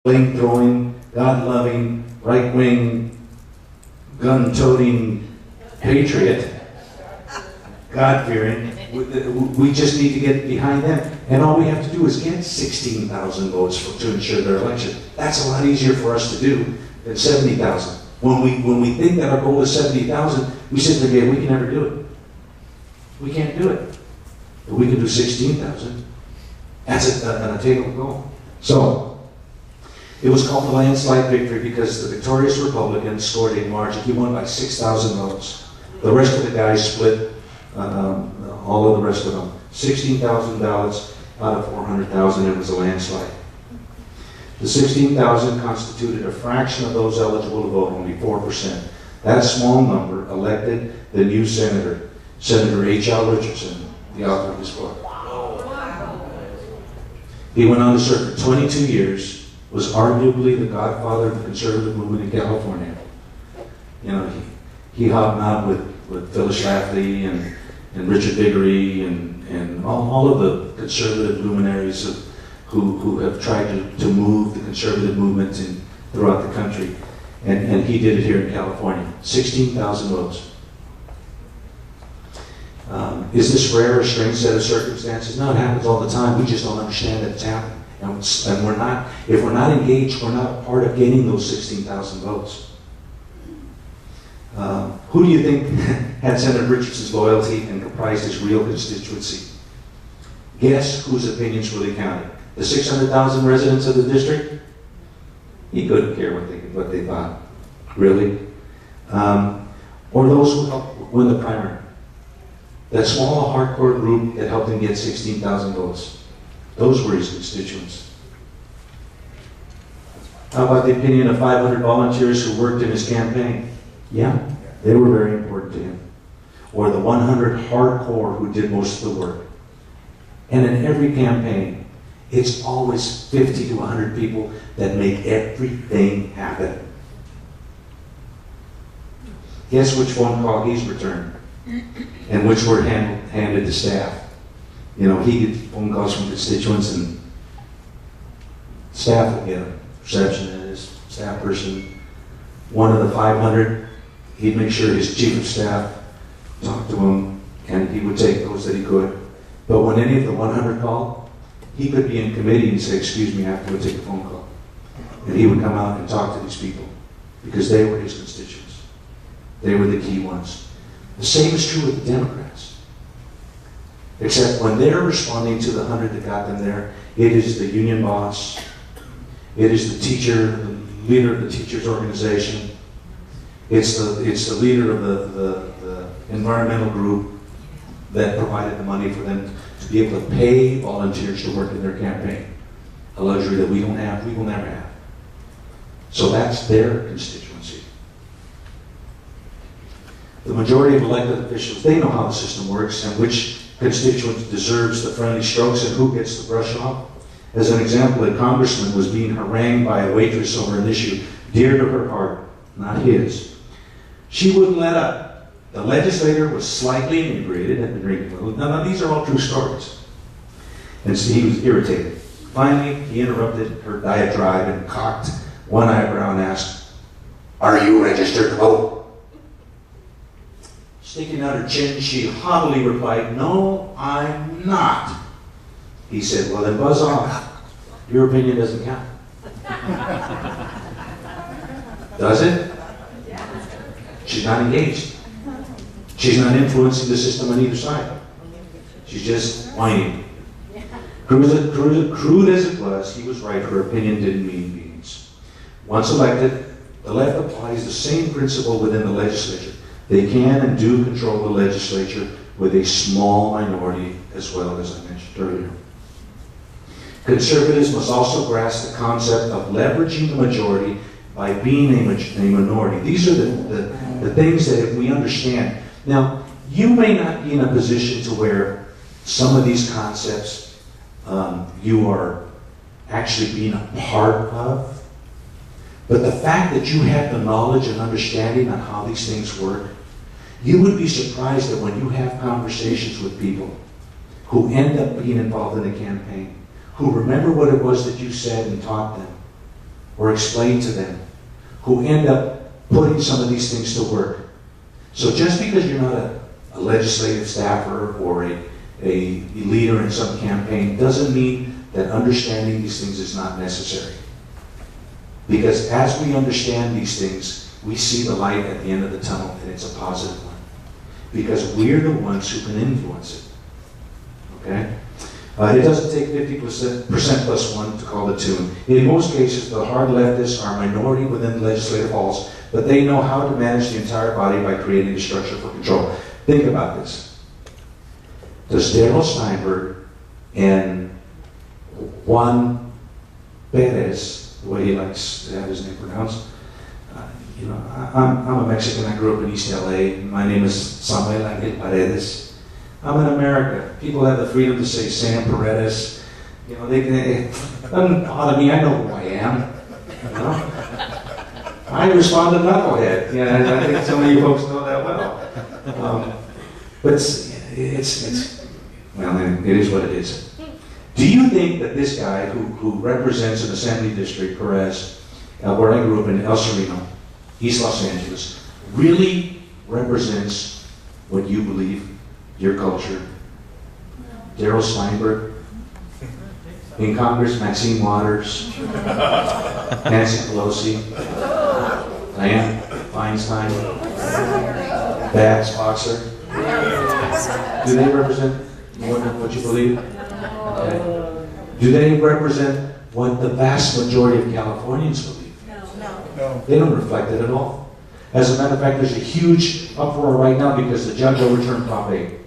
flame-throwing, God-loving, right-wing, gun-toting patriot, God-fearing. We just need to get behind them. And all we have to do is get 16,000 votes to ensure their election. That's a lot easier for us to do than 70,000. When we think that our goal is 70,000, we sit there and go, we can never do it. We can't do it. But we can do 16,000. That's an attainable goal. So, it was called the landslide victory because the victorious Republican scored a margin. He won by 6,000 votes. The rest of the guys split all of the rest of them. 16,000 ballots out of 400,000. It was a landslide. The 16,000 constituted a fraction of those eligible to vote, only 4%. That small number elected the new senator, Senator H.L. Richardson, the author of this book. He went on to serve for 22 years. Was arguably the godfather of the conservative movement in California. You know, he hobnobbed with Phyllis Schlafly and Richard Viguerie and all of the conservative luminaries who have tried to move the conservative movement throughout the country. And he did it here in California. 16,000 votes. Is this rare or strange set of circumstances? No, it happens all the time. We just don't understand that it's happening. And if we're not engaged, we're not a part of gaining those 16,000 votes. Who do you think had Senator Richardson's loyalty and comprised his real constituency? Guess whose opinions really counted? The 600,000 residents of the district? He couldn't care what they thought. Really? Or those who helped win the primary. That small, hardcore group that helped him get 16,000 votes. Those were his constituents. How about the opinion of 500 volunteers who worked in his campaign? Yeah, they were very important to him. Or the 100 hardcore who did most of the work. And in every campaign, it's always 50 to 100 people that make everything happen. Guess which phone call he's returned? And which were handed to staff? You know, he gets phone calls from constituents and staff will get them. Receptionist, staff person. One of the 500, he'd make sure his chief of staff talked to him and he would take those that he could. But when any of the 100 called, he could be in committee and say, excuse me, I have to go take a phone call. And he would come out and talk to these people because they were his constituents. They were the key ones. The same is true with the Democrats. Except when they're responding to the 100 that got them there, it is the union boss, it is the teacher, the leader of the teachers' organization, it's the leader of the environmental group that provided the money for them to be able to pay volunteers to work in their campaign. A luxury that we don't have, we will never have. So that's their constituency. The majority of elected officials, they know how the system works and which constituent deserves the friendly strokes and who gets the brush off. As an example, a congressman was being harangued by a waitress over an issue dear to her heart, not his. She wouldn't let up. The legislator was slightly inebriated, had been drinking a little. Now, these are all true stories. And so he was irritated. Finally, he interrupted her diatribe and cocked one eyebrow and asked, "Are you registered to vote?" Sticking out her chin, she haughtily replied, "No, I'm not." He said, "Well, then buzz off. Your opinion doesn't count." Does it? She's not engaged. She's not influencing the system on either side. She's just whining. Crude as it was, he was right. Her opinion didn't mean beans. Once elected, the left applies the same principle within the legislature. They can and do control the legislature with a small minority as well, as I mentioned earlier. Conservatives must also grasp the concept of leveraging the majority by being a minority. These are the things that if we understand. Now, you may not be in a position to where some of these concepts you are actually being a part of, but the fact that you have the knowledge and understanding on how these things work, you would be surprised that when you have conversations with people who end up being involved in a campaign, who remember what it was that you said and taught them, or explain to them, who end up putting some of these things to work. So just because you're not a legislative staffer or a leader in some campaign doesn't mean that understanding these things is not necessary. Because as we understand these things, we see the light at the end of the tunnel, and it's a positive one. Because we're the ones who can influence it. Okay? It doesn't take 50% plus one to call the tune. In most cases, the hard leftists are a minority within legislative halls, but they know how to manage the entire body by creating a structure for control. Think about this. Does Darrell Steinberg and Juan Perez, the way he likes to have his name pronounced, you know, I'm a Mexican. I grew up in East LA. My name is Samuel Angel Paredes. I'm in America. People have the freedom to say Sam Paredes. You know, it doesn't bother me. I know who I am. You know? I respond to knucklehead. Yeah, I think some of you folks know that well. But well, it is what it is. Do you think that this guy who represents an assembly district, Perez, where I grew up in El Sereno, East Los Angeles, really represents what you believe, your culture? Darrell Steinberg, in Congress, Maxine Waters, Nancy Pelosi, Dianne Feinstein, Babs Boxer. Do they represent what you believe? Okay. Do they represent what the vast majority of Californians believe? No. They don't reflect it at all. As a matter of fact, there's a huge uproar right now because the judge overturned Prop 8.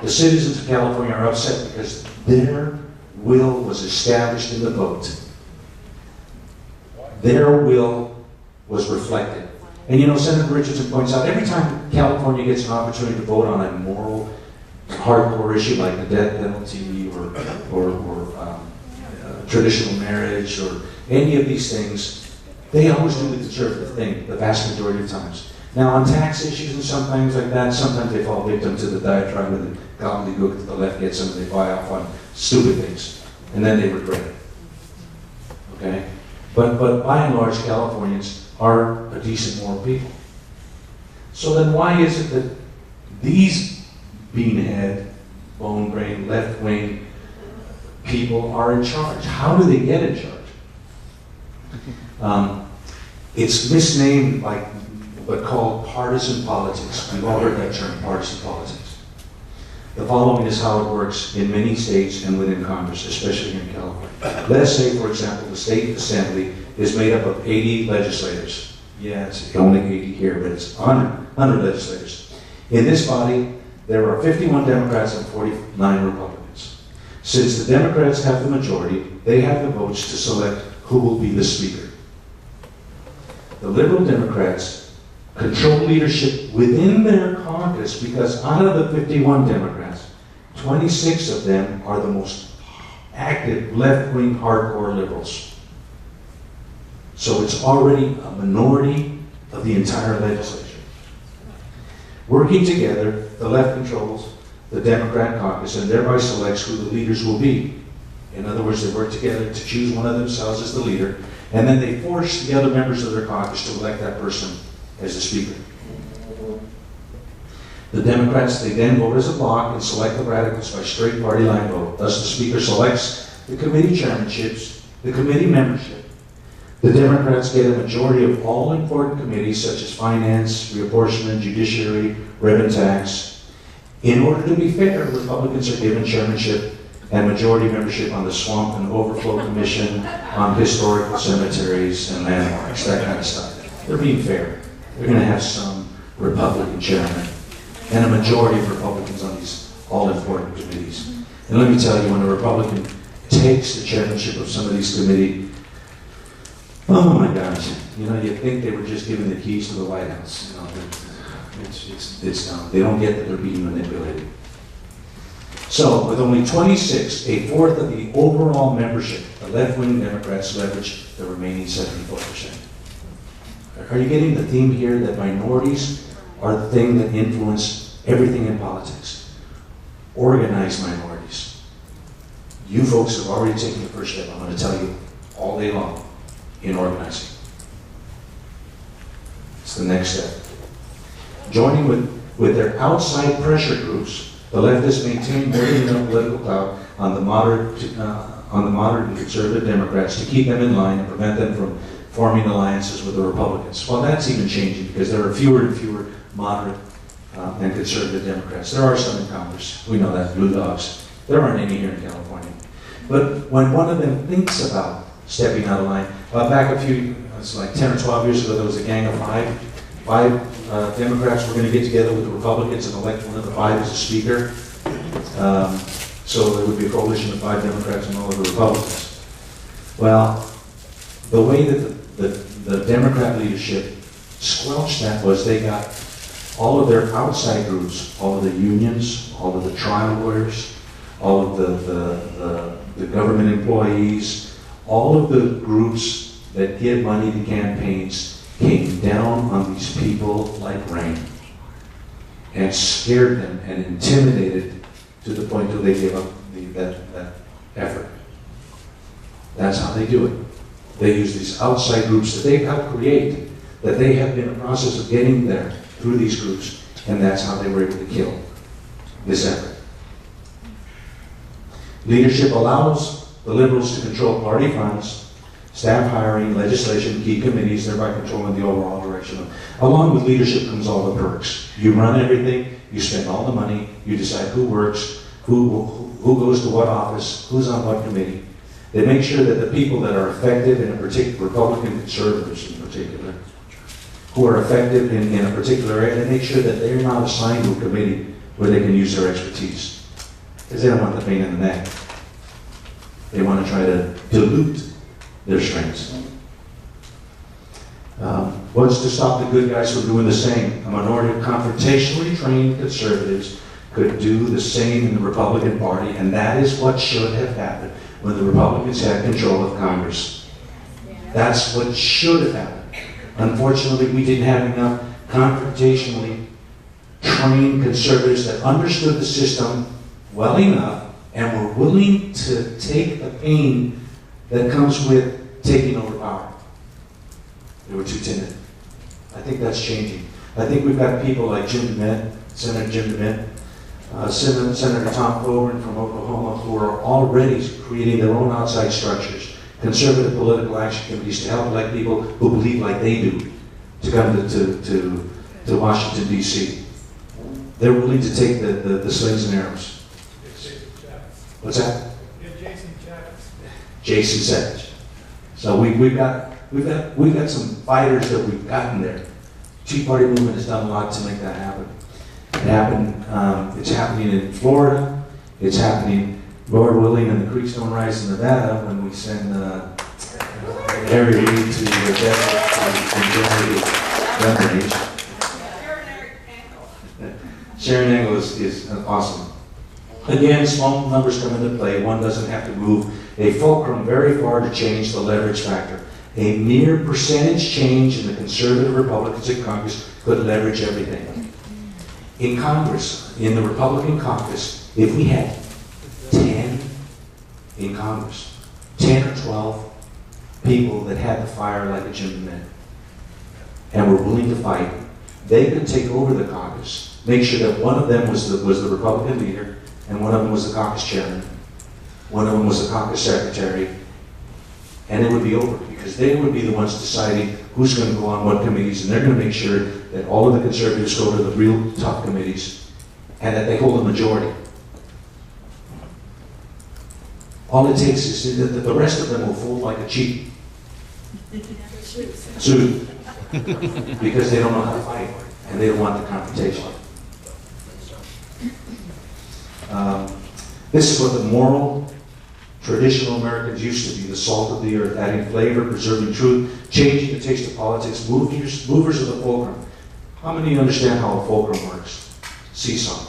The citizens of California are upset because their will was established in the vote. Their will was reflected. And you know, Senator Richardson points out, every time California gets an opportunity to vote on a moral, hardcore issue like the death penalty or traditional marriage or any of these things, they always do the conservative thing the vast majority of times. Now on tax issues and some things like that, sometimes they fall victim to the diatribe of the gobbledygook that the left gets and they buy off on stupid things. And then they regret it. Okay? But by and large, Californians are a decent moral people. So then why is it that these beanhead, bone-brain, left-wing people are in charge? How do they get in charge? It's misnamed but called partisan politics. We've all heard that term, partisan politics. The following is how it works in many states and within Congress, especially here in California. Let's say, for example, the state assembly is made up of 80 legislators. Yeah, it's only 80 here, but it's 100 legislators. In this body, there are 51 Democrats and 49 Republicans. Since the Democrats have the majority, they have the votes to select who will be the speaker. The liberal Democrats control leadership within their caucus because out of the 51 Democrats, 26 of them are the most active left-wing hardcore liberals. So it's already a minority of the entire legislature. Working together, the left controls the Democrat caucus and thereby selects who the leaders will be. In other words, they work together to choose one of themselves as the leader, and then they force the other members of their caucus to elect that person as the speaker. The Democrats, they then vote as a bloc and select the radicals by straight party line vote. Thus, the speaker selects the committee chairmanships, the committee membership. The Democrats get a majority of all important committees such as finance, reapportionment, judiciary, revenue tax. In order to be fair, Republicans are given chairmanship and majority membership on the Swamp and Overflow Commission, on historical cemeteries and landmarks, that kind of stuff. They're being fair. They're going to have some Republican chairman and a majority of Republicans on these all-important committees. And let me tell you, when a Republican takes the chairmanship of some of these committees, oh my gosh, you know, you'd think they were just given the keys to the White House. You know, it's dumb. They don't get that they're being manipulated. So, with only 26, a fourth of the overall membership, the left-wing Democrats leverage the remaining 74%. Are you getting the theme here that minorities are the thing that influence everything in politics? Organized minorities. You folks have already taken the first step. I'm going to tell you all day long. in organizing. It's the next step. Joining with their outside pressure groups, the leftists maintain more than enough political clout on the moderate and conservative Democrats to keep them in line and prevent them from forming alliances with the Republicans. Well, that's even changing because there are fewer and fewer moderate and conservative Democrats. There are some in Congress. We know that, blue dogs. There aren't any here in California. But when one of them thinks about stepping out of line, back a few, it's like 10 or 12 years ago, there was a gang of five Democrats were going to get together with the Republicans and elect one of the five as a speaker. So there would be a coalition of 5 Democrats and all of the Republicans. Well, the way that the Democrat leadership squelched that was they got all of their outside groups, all of the unions, all of the trial lawyers, all of the government employees, all of the groups that give money to campaigns came down on these people like rain and scared them and intimidated to the point that they gave up that effort. That's how they do it. They use these outside groups that they've helped create, that they have been in the process of getting there through these groups, and that's how they were able to kill this effort. Leadership allows the liberals to control party funds, staff hiring, legislation, key committees, thereby controlling the overall direction. Along with leadership comes all the perks. You run everything, you spend all the money, you decide who works, who goes to what office, who's on what committee. They make sure that the people that are effective in a particular, Republican conservatives in particular, who are effective in a particular area, they make sure that they're not assigned to a committee where they can use their expertise. Because they don't want the pain in the neck. They want to try to dilute their strengths. What's to stop the good guys from doing the same? A minority of confrontationally trained conservatives could do the same in the Republican Party, and that is what should have happened when the Republicans had control of Congress. That's what should have happened. Unfortunately, we didn't have enough confrontationally trained conservatives that understood the system well enough and were willing to take the pain that comes with taking over power. They were too timid. I think that's changing. I think we've got people like Jim DeMint, Senator Jim DeMint, Senator Tom Coburn from Oklahoma, who are already creating their own outside structures, conservative political action committees to help elect people who believe like they do to come to Washington, D.C. They're willing to take the slings and arrows. What's that? Jason Savage. So we've got some fighters that we've gotten there. Tea Party movement has done a lot to make that happen. It's happening in Florida. It's happening, Lord willing, and the creeks don't rise in Nevada when we send Harry Reid to the desert and generate gun range. Sharon Angle is awesome. Again, small numbers come into play. One doesn't have to move a fulcrum very far to change the leverage factor. A mere percentage change in the conservative Republicans in Congress could leverage everything. In Congress, in the Republican caucus, if we had 10 in Congress, 10 or 12 people that had the fire like a Jim DeMint and were willing to fight, they could take over the caucus, make sure that one of them was the Republican leader, and one of them was the caucus chairman, one of them was the caucus secretary, and it would be over because they would be the ones deciding who's going to go on what committees, and they're going to make sure that all of the conservatives go to the real tough committees and that they hold a majority. All it takes is that the rest of them will fold like a cheap suit because they don't know how to fight and they don't want the confrontation. This is what the moral, traditional Americans used to be, the salt of the earth, adding flavor, preserving truth, changing the taste of politics, movers of the fulcrum. How many understand how a fulcrum works? Seesaw.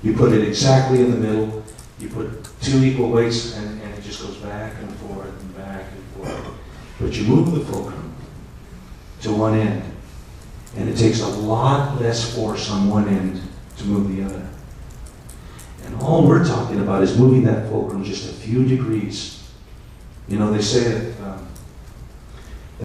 You put it exactly in the middle, you put two equal weights, and it just goes back and forth and back and forth. But you move the fulcrum to one end, and it takes a lot less force on one end to move the other. And all we're talking about is moving that fulcrum just a few degrees. You know, they say that